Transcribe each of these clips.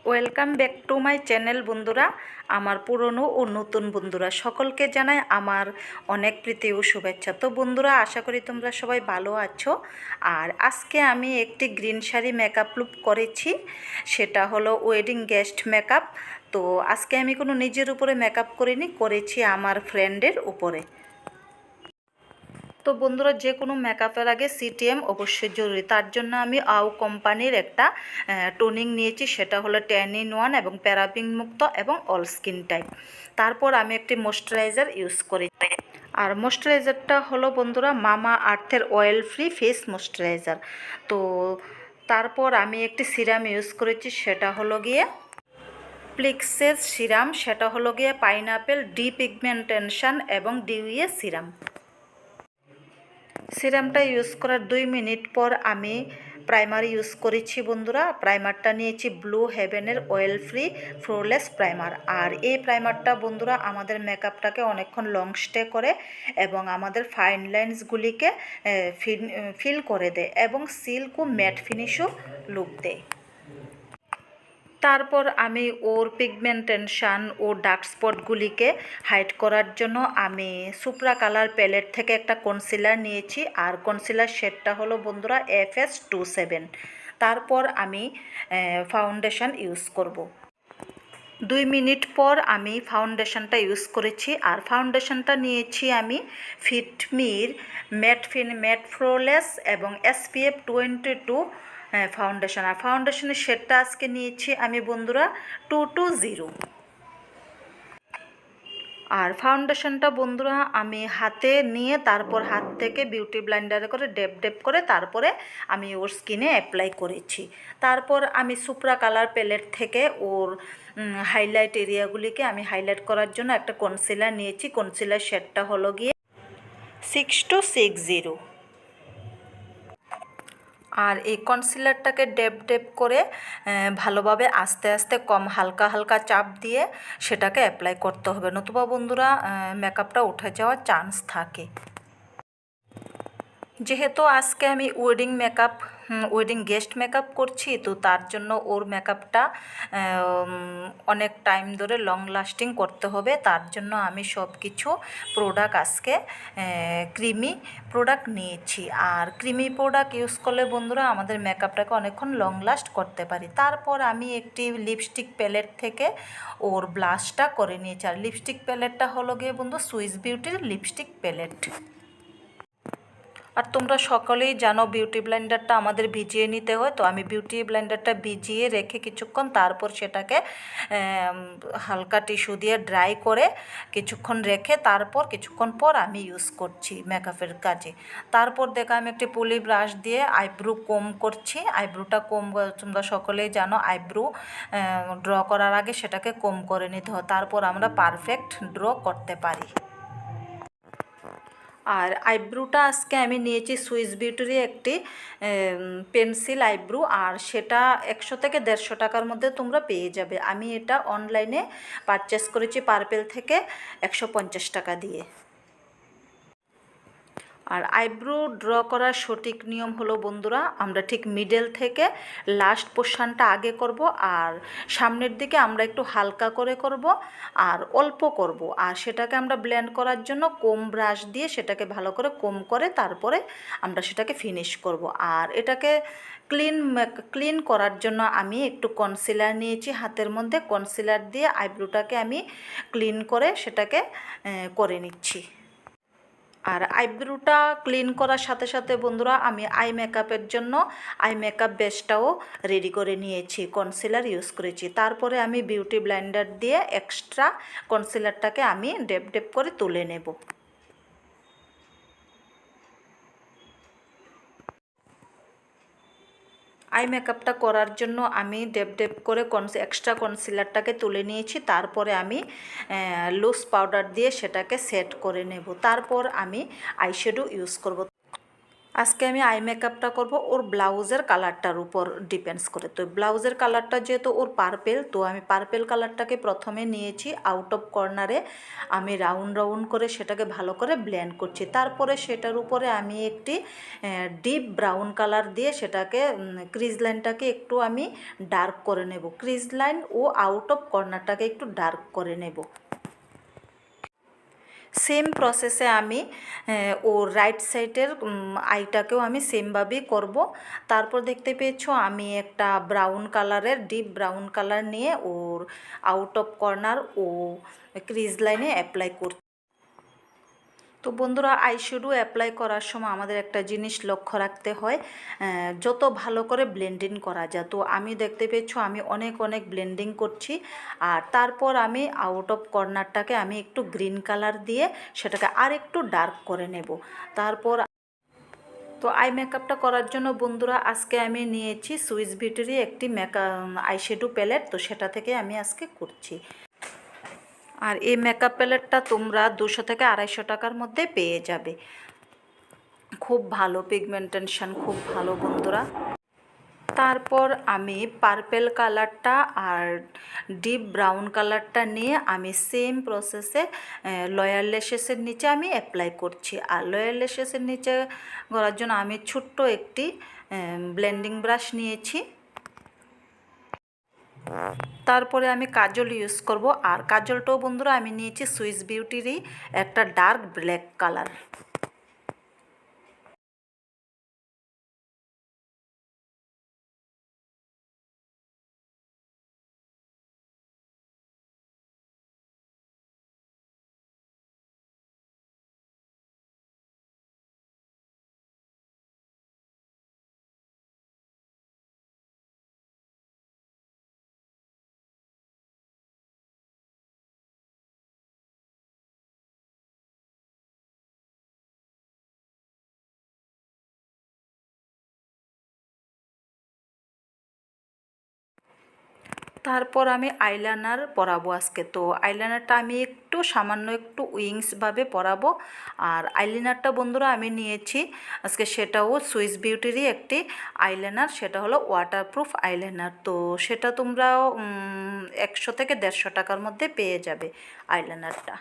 Welcome back to my channel বন্ধুরা, আমার পুরনো ও নতুন বন্ধুরা সকলকে জানাই আমার অনেক প্রীতি ও শুভেচ্ছা। তো বন্ধুরা, আশা করি তোমরা সবাই ভালো আছো। আর আজকে আমি একটি গ্রিন শাড়ি মেকআপ লুক করেছি, সেটা হলো ওয়েডিং গেস্ট মেকআপ। তো আজকে আমি কোনো নিজের উপরে মেকআপ করিনি, করেছি আমার ফ্রেন্ডের উপরে। তো বন্ধুরা, যে কোনো মেকআপের আগে সিটিএম অবশ্যই জরুরি। তার জন্য আমি আউ কোম্পানির একটা টোনিং নিয়েছি, সেটা হলো 10 in 1 এবং প্যারাবিন মুক্ত এবং অল স্কিন টাইপ। তারপর আমি একটি ময়শ্চারাইজার ইউজ করি, আর ময়শ্চারাইজারটা হলো বন্ধুরা মামা আর্থের অয়েল ফ্রি ফেস ময়শ্চারাইজার। তো তারপর আমি একটি সিরাম ইউজ করেছি, সেটা হলো গিয়ে প্লিক্সেস সিরাম, সেটা হলো গিয়ে পাইনাপেল ডি পিগমেন্টেশন এবং ডিউএ সিরাম। সিরামটা ইউজ করার 2 মিনিট পর আমি প্রাইমার ইউজ করেছি বন্ধুরা। প্রাইমারটা নিয়েছি ব্লু হেভেনের অয়েল ফ্রি ফ্লোলেস প্রাইমার। আর এই প্রাইমারটা বন্ধুরা আমাদের মেকআপটাকে অনেকক্ষণ লং স্টে করে এবং আমাদের ফাইন লাইন্সগুলিকে ফিল করে দেয় এবং সিল্ক ও ম্যাট ফিনিশও লুক দেয়। তারপর আমি ওর পিগমেন্টেশন ও ডার্ক স্পটগুলিকে হাইড করার জন্য আমি সুপ্রা কালার প্যালেট থেকে একটা কনসিলার নিয়েছি, আর কনসিলার শেডটা হলো বন্ধুরা FS27। তারপর আমি ফাউন্ডেশন ইউজ করব। 2 মিনিট পর আমি ফাউন্ডেশনটা ইউজ করেছি, আর ফাউন্ডেশনটা নিয়েছি আমি ফিটমির ম্যাট ফ্লোলেস এবং SPF 22 ফাউন্ডেশন। আর ফাউন্ডেশনের শেডটা আজকে নিয়েছি আমি বন্ধুরা 220। আর ফাউন্ডেশনটা বন্ধুরা আমি হাতে নিয়ে তারপর হাত থেকে বিউটি ব্লেন্ডারে করে ডেপ করে তারপরে আমি ওর স্কিনে অ্যাপ্লাই করেছি। তারপর আমি সুপ্রা কালার প্যালেট থেকে ওর হাইলাইট এরিয়াগুলিকে আমি হাইলাইট করার জন্য একটা কনসিলার নিয়েছি। কনসিলার শেডটা হলো গিয়ে 6260। আর এই কনসিলারটাকে ডেপ করে ভালোভাবে আস্তে আস্তে হালকা হালকা চাপ দিয়ে সেটাকে অ্যাপ্লাই করতে হবে, নতুবা বন্ধুরা মেকআপটা উঠে যাওয়ার চান্স থাকে। যেহেতু আজকে আমি ওয়েডিং গেস্ট মেকআপ করছি, তো তার জন্য ওর মেকআপটা অনেক টাইম ধরে লং লাস্টিং করতে হবে। তার জন্য আমি সব কিছু প্রোডাক্ট আজকে ক্রিমি প্রোডাক্ট নিয়েছি। আর ক্রিমি প্রোডাক্ট ইউজ করলে বন্ধুরা আমাদের মেকআপটাকে অনেকক্ষণ লং লাস্ট করতে পারি। তারপর আমি একটি লিপস্টিক প্যালেট থেকে ওর ব্লাশটা করে নিয়েছি। আর লিপস্টিক প্যালেটটা হলো গিয়ে বন্ধু সুইস বিউটির লিপস্টিক প্যালেট। আর তোমরা সকলেই জানো বিউটি ব্লেন্ডারটা আমাদের ভিজিয়ে নিতে হয়। তো আমি বিউটি ব্লেন্ডারটা ভিজিয়ে রেখে কিছুক্ষণ তারপর সেটাকে হালকা টিস্যু দিয়ে ড্রাই করে কিছুক্ষণ রেখে তারপর কিছুক্ষণ পর আমি ইউজ করছি মেকআপের কাজে। তারপর দেখো আমি একটি পুলি ব্রাশ দিয়ে আইব্রু কম করছি। আইব্রুটা তোমরা সকলেই জানো আইব্রু ড্র করার আগে সেটাকে কম করে নিতে হয়, তারপর আমরা পারফেক্ট ড্র করতে পারি। আর আইব্রুটা আজকে আমি নিয়েছি সুইস বিউটির একটি পেন্সিল আইব্রু, আর সেটা 100 থেকে 150 টাকার মধ্যে তোমরা পেয়ে যাবে। আমি এটা অনলাইনে পারচেস করেছি পার্পেল থেকে 150 টাকা দিয়ে। আর আইব্রো ড্র করার সঠিক নিয়ম হলো বন্ধুরা, আমরা ঠিক মিডল থেকে লাস্ট পোর্শনটা আগে করব, আর সামনের দিকে আমরা একটু হালকা করে করব আর অল্প করব। আর সেটাকে আমরা ব্লেন্ড করার জন্য কোম ব্রাশ দিয়ে সেটাকে ভালো করে কোম করে তারপরে আমরা সেটাকে ফিনিশ করব। আর এটাকে ক্লিন করার জন্য আমি একটু কনসিলার নিয়েছি হাতের মধ্যে। কনসিলার দিয়ে আইব্রোটাকে আমি ক্লিন করে সেটাকে করে নিচ্ছি। আর আইব্রোটা ক্লিন করার সাথে সাথে বন্ধুরা আমি আই মেকআপের জন্য আই মেকআপ বেসটাও রেডি করে নিয়েছি, কনসিলার ইউজ করেছি। তারপরে আমি বিউটি ব্লেন্ডার দিয়ে এক্সট্রা কনসিলারটাকে আমি ডেপ করে তুলে নেব। আই মেকআপটা করার জন্য আমি ডেপ করে এক্সট্রা কনসিলারটাকে তুলে নিয়েছি। তারপরে আমি লুজ পাউডার দিয়ে সেটাকে সেট করে নেব। তারপর আমি আইশ্যাডো ইউজ করব। আজকে আমি আই মেকআপটা করব ওর ব্লাউজের কালারটার উপর ডিপেন্ডস করে। তো ব্লাউজের কালারটা যেহেতু ওর পার্পেল, তো আমি পার্পেল কালারটাকে প্রথমে নিয়েছি, আউট অফ কর্নারে আমি রাউন্ড রাউন্ড করে সেটাকে ভালো করে ব্লেন্ড করছি। তারপরে সেটার উপরে আমি একটি ডিপ ব্রাউন কালার দিয়ে সেটাকে ক্রিজ লাইনটাকে একটু আমি ডার্ক করে নেব, ক্রিজ লাইন ও আউট অফ কর্নারটাকে একটু ডার্ক করে নেব। সেম প্রসেসে আমি ওর রাইট সাইডের আইটাকেও আমি সেমভাবেই করব। তারপর দেখতে পেয়েছো আমি একটা ব্রাউন কালারের ডিপ ব্রাউন কালার নিয়ে ওর আউট অফ কর্নার ও ক্রিজ লাইনে অ্যাপ্লাই করছি। তো বন্ধুরা, আইশ্যাডো অ্যাপ্লাই করার সময় আমাদের একটা জিনিস লক্ষ্য রাখতে হয়, যত ভালো করে ব্লেন্ডিং করা যায়। তো আমি দেখতে পেয়েছো আমি অনেক ব্লেন্ডিং করছি, আর তারপর আমি আউট অফ কর্নারটাকে আমি একটু গ্রিন কালার দিয়ে সেটাকে আর একটু ডার্ক করে নেব। তারপর তো আই মেকআপটা করার জন্য বন্ধুরা আজকে আমি নিয়েছি সুইস বিউটিরই একটি আইশ্যাডো প্যালেট, তো সেটা থেকে আমি আজকে করছি। আর এই মেকআপ প্যালেটটা তোমরা 200 থেকে 250 টাকার মধ্যে পেয়ে যাবে। খুব ভালো পিগমেন্টেশন, খুব ভালো বন্ধুরা। তারপর আমি পার্পেল কালারটা আর ডিপ ব্রাউন কালারটা নিয়ে আমি সেম প্রসেসে লয়ার লেশেসের নিচে আমি অ্যাপ্লাই করছি। আর লয়ার লেশেসের নিচে করার জন্য আমি ছোট্ট একটি ব্লেন্ডিং ব্রাশ নিয়েছি। তারপরে আমি কাজল ইউজ করব, আর কাজলটাও বন্ধুরা আমি নিয়েছি সুইস বিউটিরই একটা ডার্ক ব্ল্যাক কালার। তারপর আমি আইলাইনার পরাবো আজকে। তো আইলাইনারটা আমি একটু সামান্য একটু উইংসভাবে পরাবো। আর আইলাইনারটা বন্ধুরা আমি নিয়েছি আজকে, সেটাও সুইস বিউটিরই একটি আইলাইনার, সেটা হলো ওয়াটারপ্রুফ আইলাইনার। তো সেটা তোমরা 100 থেকে 150 টাকার মধ্যে পেয়ে যাবে আইলাইনারটা।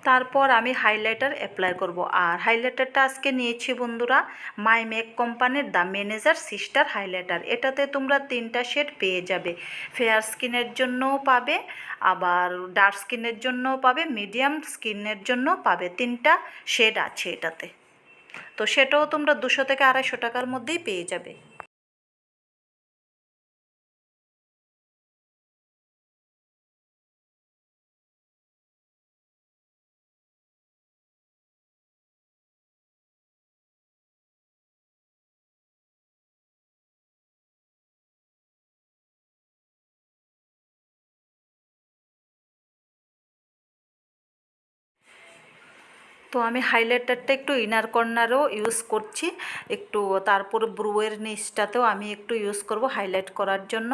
তারপর আমি হাইলাইটার অ্যাপ্লাই করব। আর হাইলাইটারটা আজকে নিয়েছি বন্ধুরা মাই মেক কোম্পানির দ্য ম্যানেজার সিস্টার হাইলাইটার। এটাতে তোমরা 3টা শেড পেয়ে যাবে, ফেয়ার স্কিনের জন্যও পাবে, আবার ডার্ক স্কিনের জন্যও পাবে, মিডিয়াম স্কিনের জন্যও পাবে। 3টা শেড আছে এটাতে। তো সেটাও তোমরা 200 থেকে 250 টাকার মধ্যেই পেয়ে যাবে। তো আমি হাইলাইটারটা একটু ইনার কর্নারও ইউজ করছি একটু, তারপর ব্রুয়ের নিচটাতেও আমি একটু ইউজ করব হাইলাইট করার জন্য।